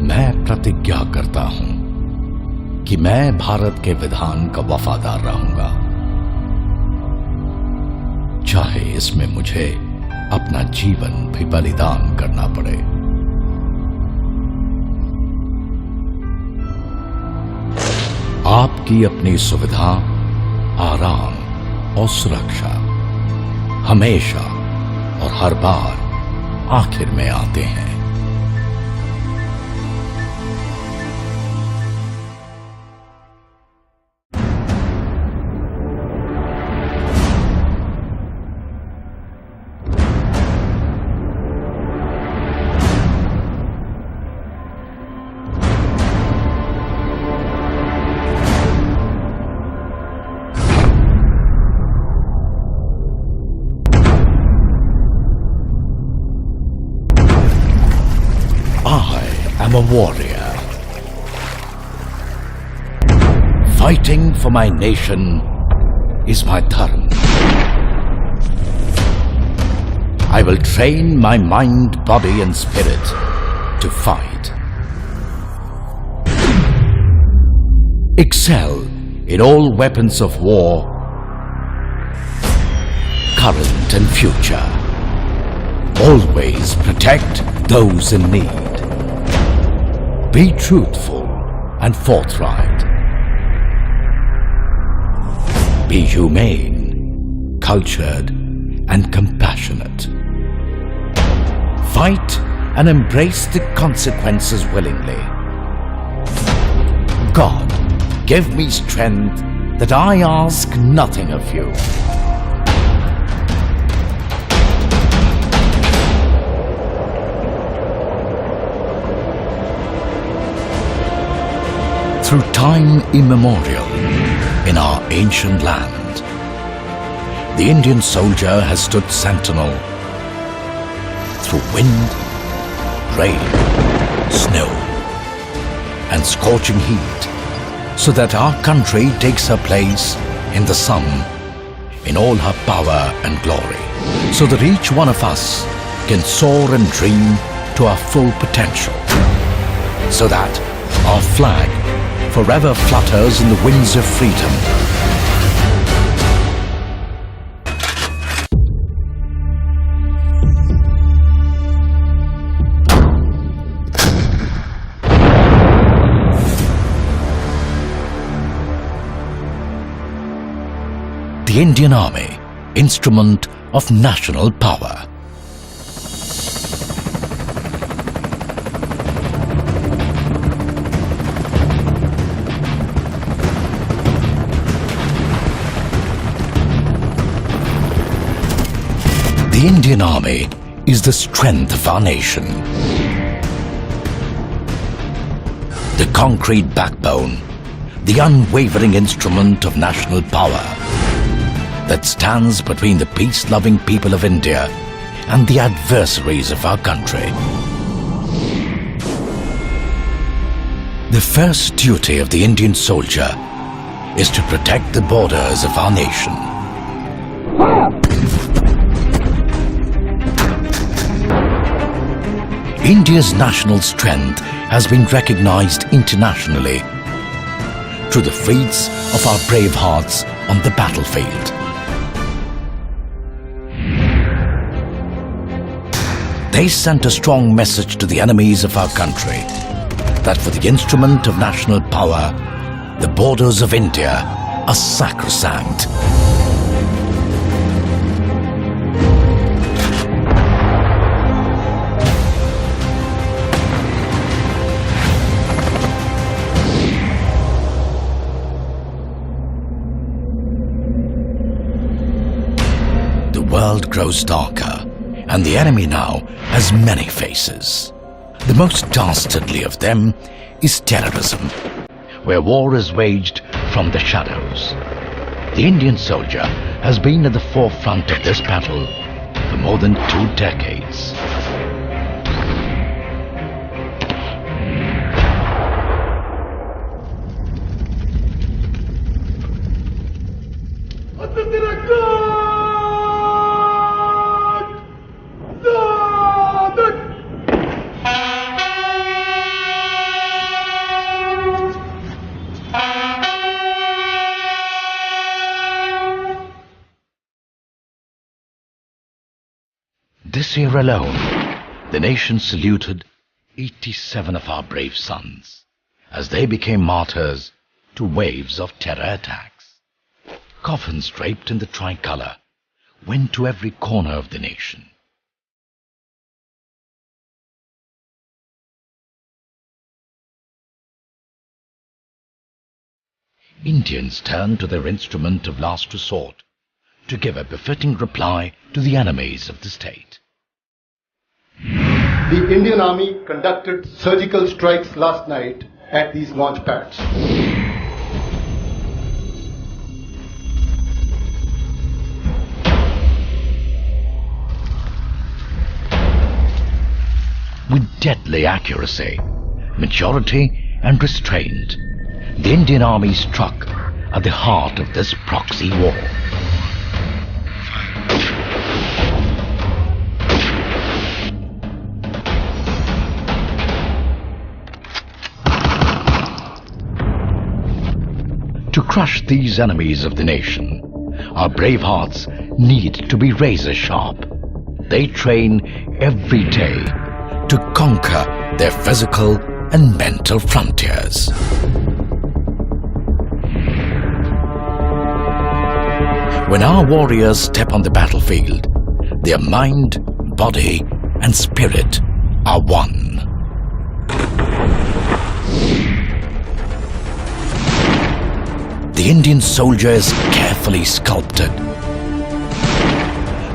मैं प्रतिज्ञा करता हूं कि मैं भारत के विधान का वफादार रहूंगा, चाहे इसमें मुझे अपना जीवन भी बलिदान करना पड़े। आपकी अपनी सुविधा, आराम और सुरक्षा हमेशा और हर बार आखिर में आते हैं। I'm a warrior. Fighting for my nation is my dharma. I will train my mind, body and spirit to fight. Excel in all weapons of war, current and future. Always protect those in need. Be truthful and forthright. Be humane, cultured, and compassionate. Fight and embrace the consequences willingly. God, give me strength that I ask nothing of you. Through time immemorial in our ancient land, the Indian soldier has stood sentinel through wind, rain, snow and scorching heat, so that our country takes her place in the sun in all her power and glory, so that each one of us can soar and dream to our full potential, so that our flag forever flutters in the winds of freedom. The Indian Army, instrument of national power. The Indian Army is the strength of our nation. The concrete backbone, the unwavering instrument of national power that stands between the peace-loving people of India and the adversaries of our country. The first duty of the Indian soldier is to protect the borders of our nation. India's national strength has been recognized internationally through the feats of our brave hearts on the battlefield. They sent a strong message to the enemies of our country that for the instrument of national power, the borders of India are sacrosanct. The world grows darker, and the enemy now has many faces. The most dastardly of them is terrorism, where war is waged from the shadows. The Indian soldier has been at the forefront of this battle for more than 2 decades. This year alone, the nation saluted 87 of our brave sons as they became martyrs to waves of terror attacks. Coffins draped in the tricolour went to every corner of the nation. Indians turned to their instrument of last resort to give a befitting reply to the enemies of the state. The Indian Army conducted surgical strikes last night at these launch pads. With deadly accuracy, maturity and restraint, the Indian Army struck at the heart of this proxy war. To crush these enemies of the nation, our brave hearts need to be razor sharp. They train every day to conquer their physical and mental frontiers. When our warriors step on the battlefield, their mind, body, and spirit are one. The Indian soldier is carefully sculpted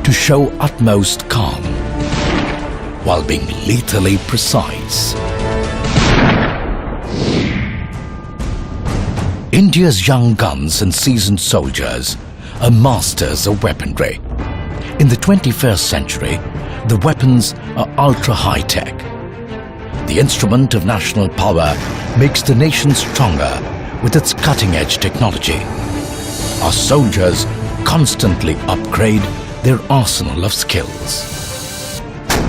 to show utmost calm while being lethally precise. India's young guns and seasoned soldiers are masters of weaponry. In the 21st century, the weapons are ultra high-tech. The instrument of national power makes the nation stronger with its cutting-edge technology. Our soldiers constantly upgrade their arsenal of skills.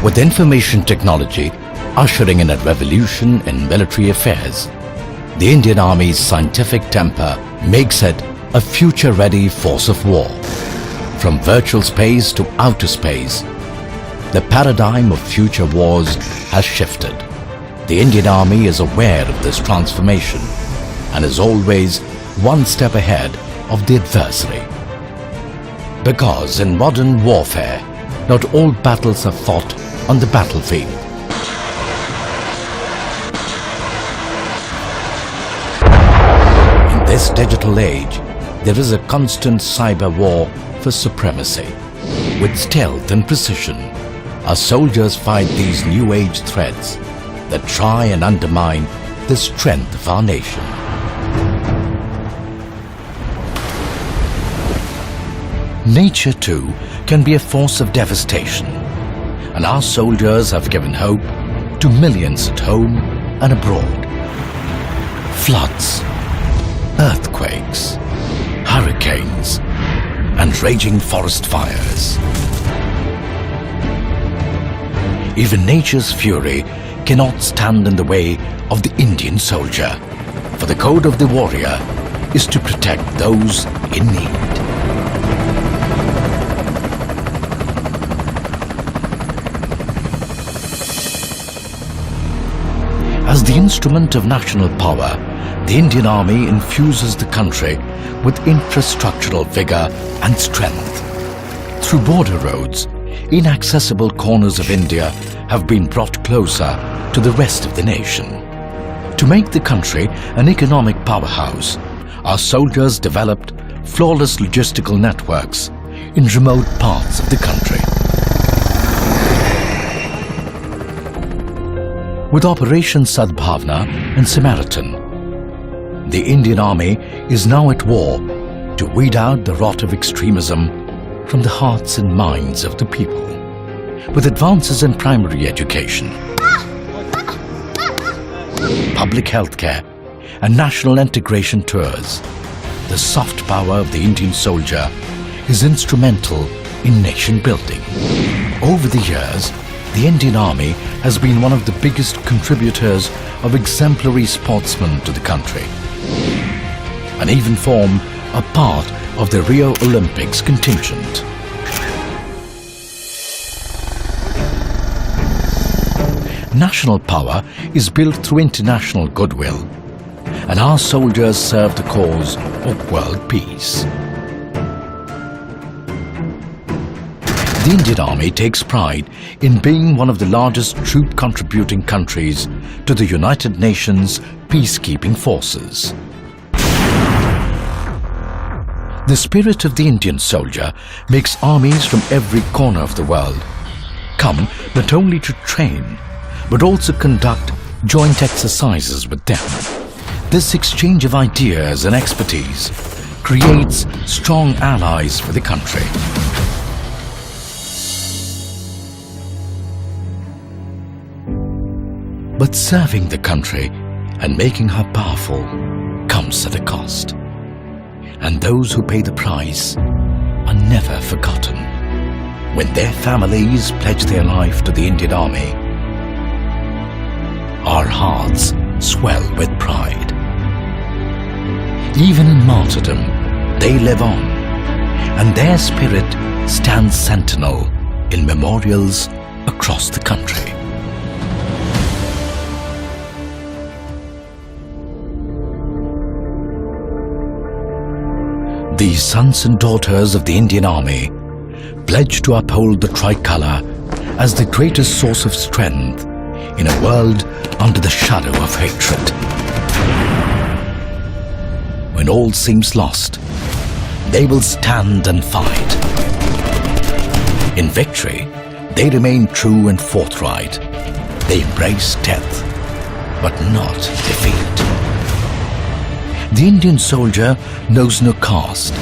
With information technology ushering in a revolution in military affairs, the Indian Army's scientific temper makes it a future-ready force of war. From virtual space to outer space, the paradigm of future wars has shifted. The Indian Army is aware of this transformation and is always one step ahead of the adversary. Because in modern warfare, not all battles are fought on the battlefield. In this digital age, there is a constant cyber war for supremacy. With stealth and precision, our soldiers fight these new age threats that try and undermine the strength of our nation. Nature too can be a force of devastation, and our soldiers have given hope to millions at home and abroad. Floods, earthquakes, hurricanes, and raging forest fires. Even nature's fury cannot stand in the way of the Indian soldier, for the code of the warrior is to protect those in need. As the instrument of national power, the Indian Army infuses the country with infrastructural vigor and strength. Through border roads, inaccessible corners of India have been brought closer to the rest of the nation. To make the country an economic powerhouse, our soldiers developed flawless logistical networks in remote parts of the country. With Operation Sadbhavna and Samaritan, the Indian Army is now at war to weed out the rot of extremism from the hearts and minds of the people. With advances in primary education, public healthcare, and national integration tours, the soft power of the Indian soldier is instrumental in nation building. Over the years, the Indian Army has been one of the biggest contributors of exemplary sportsmen to the country, and even form a part of the Rio Olympics contingent. national power is built through international goodwill, and our soldiers serve the cause of world peace. The Indian Army takes pride in being one of the largest troop-contributing countries to the United Nations peacekeeping forces. The spirit of the Indian soldier makes armies from every corner of the world come not only to train, but also conduct joint exercises with them. This exchange of ideas and expertise creates strong allies for the country. But serving the country and making her powerful comes at a cost. And those who pay the price are never forgotten. When their families pledge their life to the Indian Army, our hearts swell with pride. Even in martyrdom, they live on, and their spirit stands sentinel in memorials across the country. These sons and daughters of the Indian Army pledge to uphold the tricolour as the greatest source of strength in a world under the shadow of hatred. When all seems lost, they will stand and fight. In victory, they remain true and forthright. They embrace death, but not defeat. The Indian soldier knows no caste,